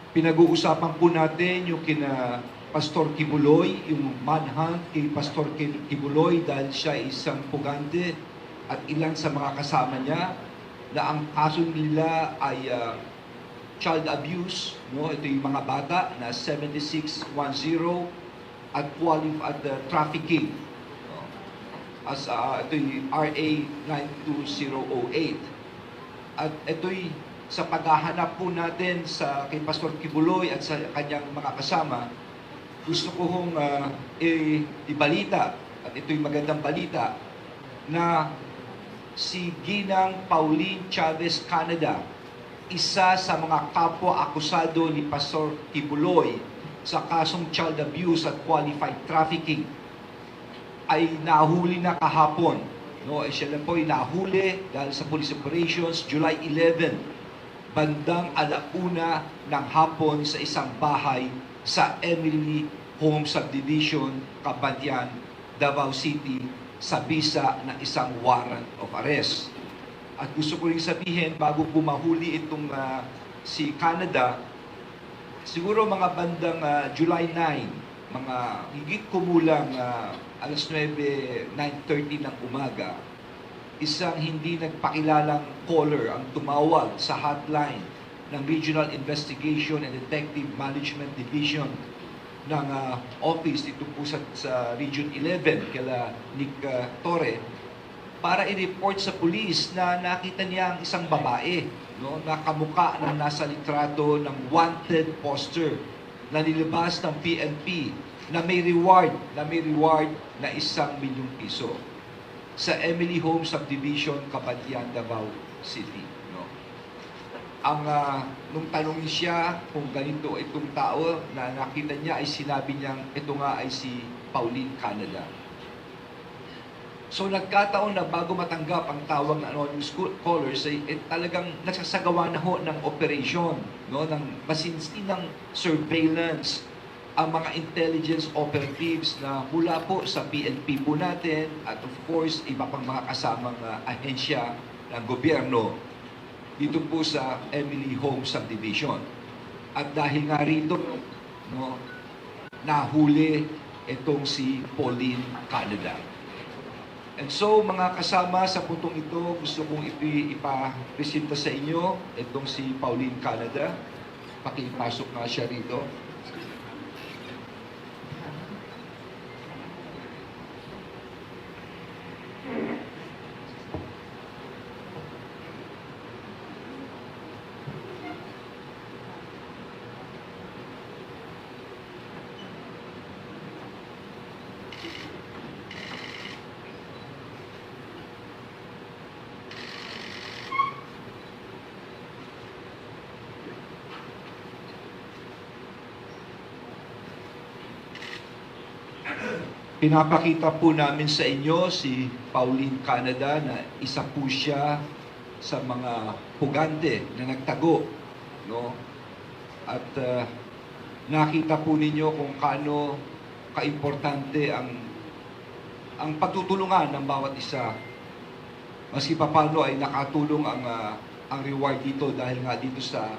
Pinag-uusapan po natin yung kina Pastor Kibuloy, yung manhunt kay Pastor Kibuloy dahil siya ay isang pugante at ilan sa mga kasama niya na ang kaso nila ay child abuse, no? Ito yung mga bata na 7610 at trafficking. No? Ito yung RA 92008. At ito'y sa paghahanap po natin kay Pastor Kibuloy at sa kanyang mga kasama, gusto ko hong ibalita, at ito'y magandang balita, na si Ginang Pauline Chavez Canada, isa sa mga kapwa-akusado ni Pastor Kibuloy sa kasong child abuse at qualified trafficking, ay nahuli na kahapon. No, siya lang po ay nahuli dahil sa police operations July 11, bandang 1:00 ng hapon sa isang bahay sa Emily Home Subdivision, Kabantian, Davao City, sa bisa ng isang warrant of arrest. At gusto ko rin sabihin, bago po mahuli itong si Canada, siguro mga bandang July 9, mga higit kumulang 9:30 ng umaga, isang hindi nagpakilalang caller ang tumawag sa hotline ng Regional Investigation and Detective Management Division ng office dito po sa Region 11 kila Nick Torre, para i-report sa police na nakita niya ang isang babae, no, na kamukha na nasa litrato ng wanted poster na nilabas ng PNP na may reward na 1,000,000 piso sa Emily Home Subdivision, Kabantian, Davao City. No? Nung tanongin siya kung ganito itong tao na nakita niya, ay sinabi niyang ito nga ay si Pauline Canada. So nagkataon na bago matanggap ang tawag ng anonymous callers ay talagang nagsasagawa na ho ng operation, no, ng masinsinang surveillance ang mga intelligence operatives na mula po sa PNP po natin at of course iba pang mga kasamang ahensya ng gobyerno dito po sa Emily Home Subdivision. At dahil nga rito, no, nahuli itong si Pauline Canada. And so mga kasama, sa puntong ito, gusto kong ipapresenta sa inyo itong si Pauline Canada. Pakipasok nga siya rito. Pinapakita po namin sa inyo si Pauline Canada na isa po siya sa mga pugante na nagtago, no? At nakita po ninyo kung kaano kaimportante ang pagtutulungan ng bawat isa. Maski paano ay nakatulong ang reward dito dahil nga dito sa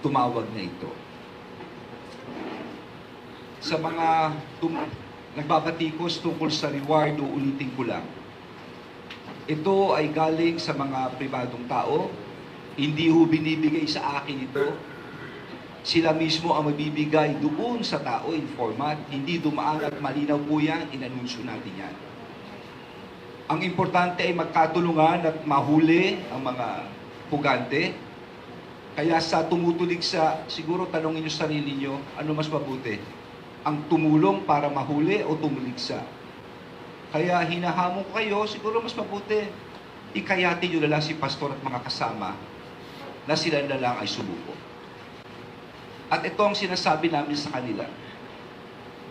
tumawag na ito. Sa mga nagbabatikos tungkol sa reward, uulitin ko lang. Ito ay galing sa mga pribadong tao. Hindi ho binibigay sa akin ito. Sila mismo ang mabibigay doon sa tao in format. Hindi dumaan at malinaw po yan, inanunsyo natin yan. Ang importante ay magkatulungan at mahuli ang mga pugante. Kaya sa tumutulig siguro tanongin nyo sarili nyo, ano mas mabuti? Ang tumulong para mahuli o tumuligsa. Kaya hinahamon ko kayo, siguro mas mabuti, ikayati nyo na lang si pastor at mga kasama na sila na lang ay sumuko. At ito ang sinasabi namin sa kanila.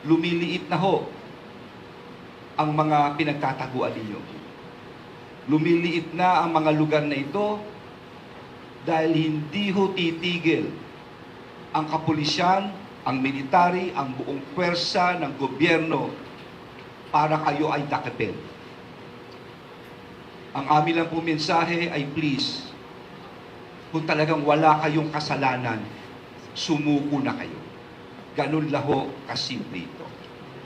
Lumiliit na ho ang mga pinagtataguan ninyo. Lumiliit na ang mga lugar na ito dahil hindi ho titigil ang kapulisyan, ang military, ang buong pwersa ng gobyerno para kayo ay dakipin. Ang amin lang po mensahe ay please, kung talagang wala kayong kasalanan, sumuko na kayo. Ganun laho kasimple ito.